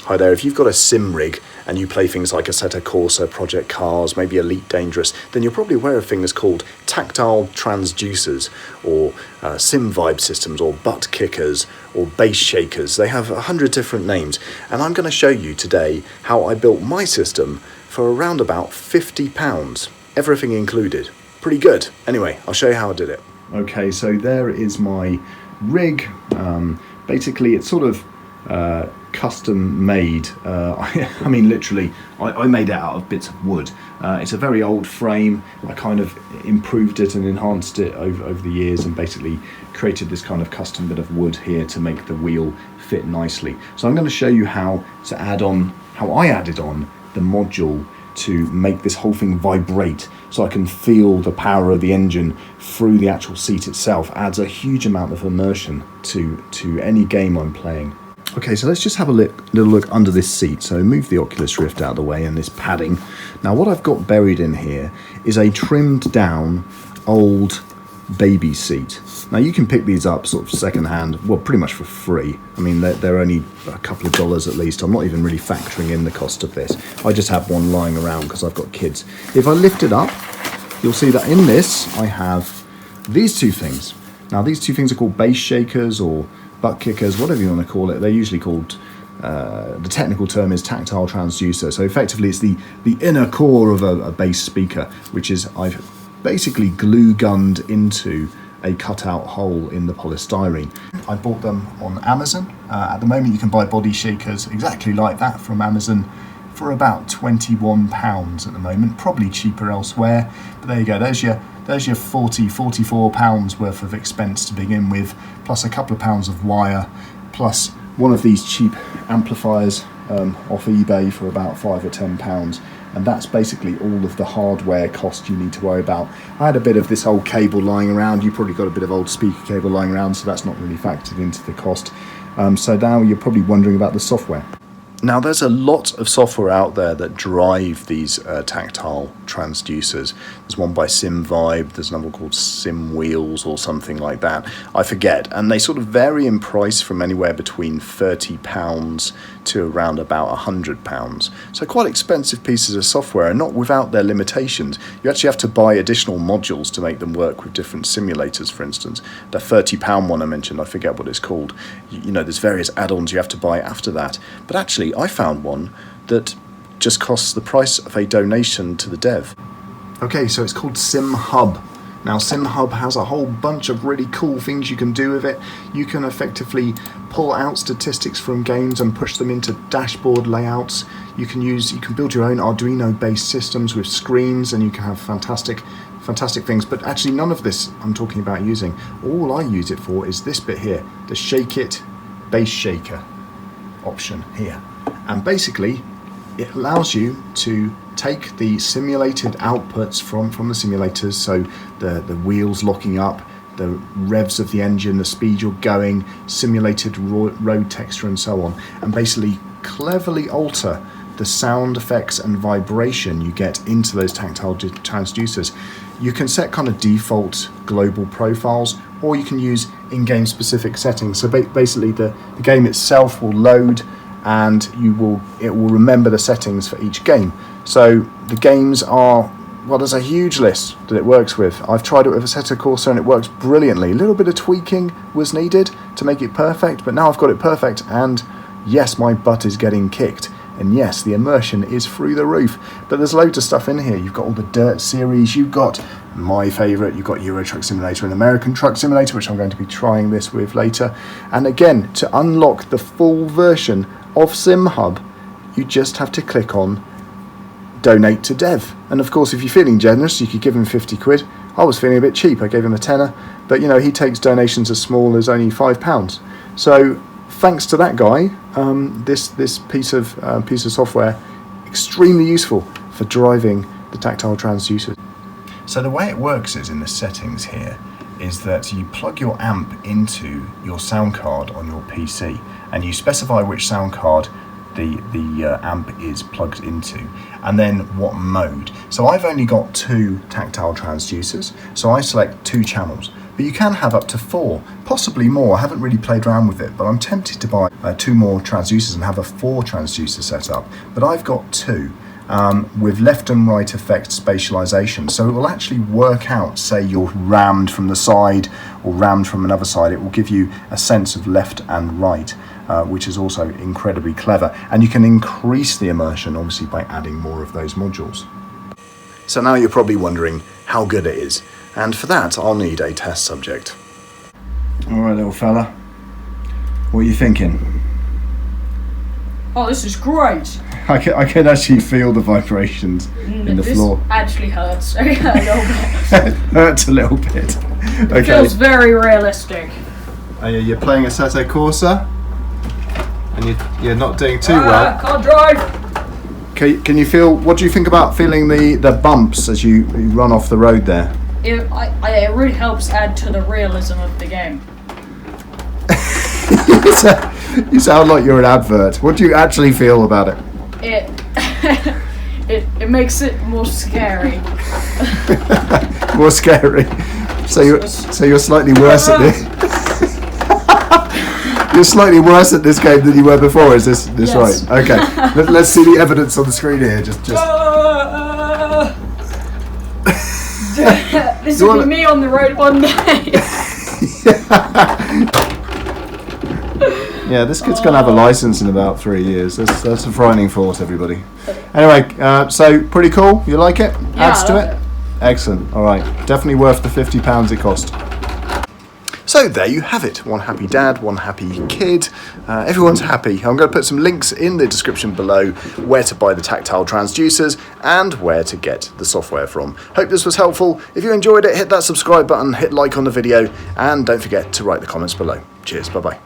Hi there, if you've got a sim rig and you play things like Assetto Corsa, Project Cars, maybe Elite Dangerous, then you're probably aware of things called tactile transducers or simvibe systems or butt kickers or bass shakers. They have 100 different names, and I'm going to show you today how I built my system for around about £50, everything included. Pretty good. Anyway, I'll show you how I did it. Okay, so there is my rig. Basically, it's sort of custom made. I mean, literally, I made it out of bits of wood. It's a very old frame. I kind of improved it and enhanced it over the years, and basically created this kind of custom bit of wood here to make the wheel fit nicely. So I'm going to show you how I added on the module to make this whole thing vibrate, so I can feel the power of the engine through the actual seat itself. Adds a huge amount of immersion to any game I'm playing. Okay, so let's just have a little look under this seat. So move the Oculus Rift out of the way and this padding. Now what I've got buried in here is a trimmed down old baby seat. Now you can pick these up sort of second hand, well, pretty much for free. I mean, they're only a couple of dollars at least. I'm not even really factoring in the cost of this. I just have one lying around because I've got kids. If I lift it up, you'll see that in this I have these two things. Now these two things are called bass shakers or butt kickers, whatever you want to call it. They're usually called, the technical term is tactile transducer. So effectively it's the inner core of a bass speaker, which is I've basically glue gunned into a cutout hole in the polystyrene. I bought them on Amazon. At the moment you can buy body shakers exactly like that from Amazon for about £21 at the moment, probably cheaper elsewhere, but there you go. There's your £44 worth of expense to begin with, plus a couple of pounds of wire, plus one of these cheap amplifiers off eBay for about £5 or £10, and that's basically all of the hardware cost you need to worry about. I had a bit of this old cable lying around. You probably got a bit of old speaker cable lying around, so that's not really factored into the cost. So now you're probably wondering about the software. Now there's a lot of software out there that drive these tactile transducers. There's one by SimVibe, there's another one called SimWheels or something like that. I forget, and they sort of vary in price from anywhere between £30 to around about £100. So quite expensive pieces of software, and not without their limitations. You actually have to buy additional modules to make them work with different simulators, for instance. The £30 one I mentioned, I forget what it's called. You know, there's various add-ons you have to buy after that. But actually, I found one that just costs the price of a donation to the dev. Okay, so it's called SimHub. Now SimHub has a whole bunch of really cool things you can do with it. You can effectively pull out statistics from games and push them into dashboard layouts. You can build your own Arduino based systems with screens, and you can have fantastic things. But actually none of this I'm talking about using. All I use it for is this bit here, the Shake It Bass Shaker option here. And basically it allows you to take the simulated outputs from the simulators, so the wheels locking up, the revs of the engine, the speed you're going, simulated road texture and so on, and basically cleverly alter the sound effects and vibration you get into those tactile transducers. You can set kind of default global profiles, or you can use in-game specific settings. So basically the game itself will load, and it will remember the settings for each game. So the games are, well, there's a huge list that it works with. I've tried it with Assetto Corsa and it works brilliantly. A little bit of tweaking was needed to make it perfect, but now I've got it perfect, and yes, my butt is getting kicked. And yes, the immersion is through the roof. But there's loads of stuff in here. You've got all the Dirt series, you've got my favourite, you've got Euro Truck Simulator and American Truck Simulator, which I'm going to be trying this with later. And again, to unlock the full version of SimHub, you just have to click on Donate to Dev. And of course, if you're feeling generous, you could give him 50 quid. I was feeling a bit cheap, I gave him a tenner, but you know, he takes donations as small as only £5. So thanks to that guy, this piece of software, extremely useful for driving the tactile transducer. So the way it works is in the settings here, is that you plug your amp into your sound card on your PC, and you specify which sound card the amp is plugged into, and then what mode. So I've only got 2 tactile transducers, so I select 2 channels. but you can have up to 4, possibly more. I haven't really played around with it, but I'm tempted to buy 2 more transducers and have a 4 transducer setup. But I've got 2 with left and right effect spatialization, so it will actually work out, say you're rammed from the side or rammed from another side. It will give you a sense of left and right, which is also incredibly clever. And you can increase the immersion, obviously, by adding more of those modules. So now you're probably wondering how good it is, and for that I'll need a test subject. Alright, little fella, what are you thinking? Oh, this is great. I can actually feel the vibrations in the floor. This actually hurts a little bit. It hurts a little bit. Okay. It feels very realistic. You're playing Assetto Corsa, and you're not doing too well. Can't drive. Can you feel? What do you think about feeling the bumps as you run off the road there? It really helps add to the realism of the game. You sound like you're an advert. What do you actually feel about it? It makes it more scary. More scary. So you're slightly worse at this. You're slightly worse at this game than you were before. Is this Yes. right? Okay. Let's see the evidence on the screen here. Just. This will be me on the road one day. Yeah, this kid's going to have a license in about 3 years. That's a frightening thought, everybody. Anyway, so pretty cool. You like it? Yeah, Adds to I love it? Excellent. All right. Definitely worth the £50 it cost. So there you have it. One happy dad, one happy kid. Everyone's happy. I'm going to put some links in the description below where to buy the tactile transducers and where to get the software from. Hope this was helpful. If you enjoyed it, hit that subscribe button, hit like on the video, and don't forget to write the comments below. Cheers. Bye-bye.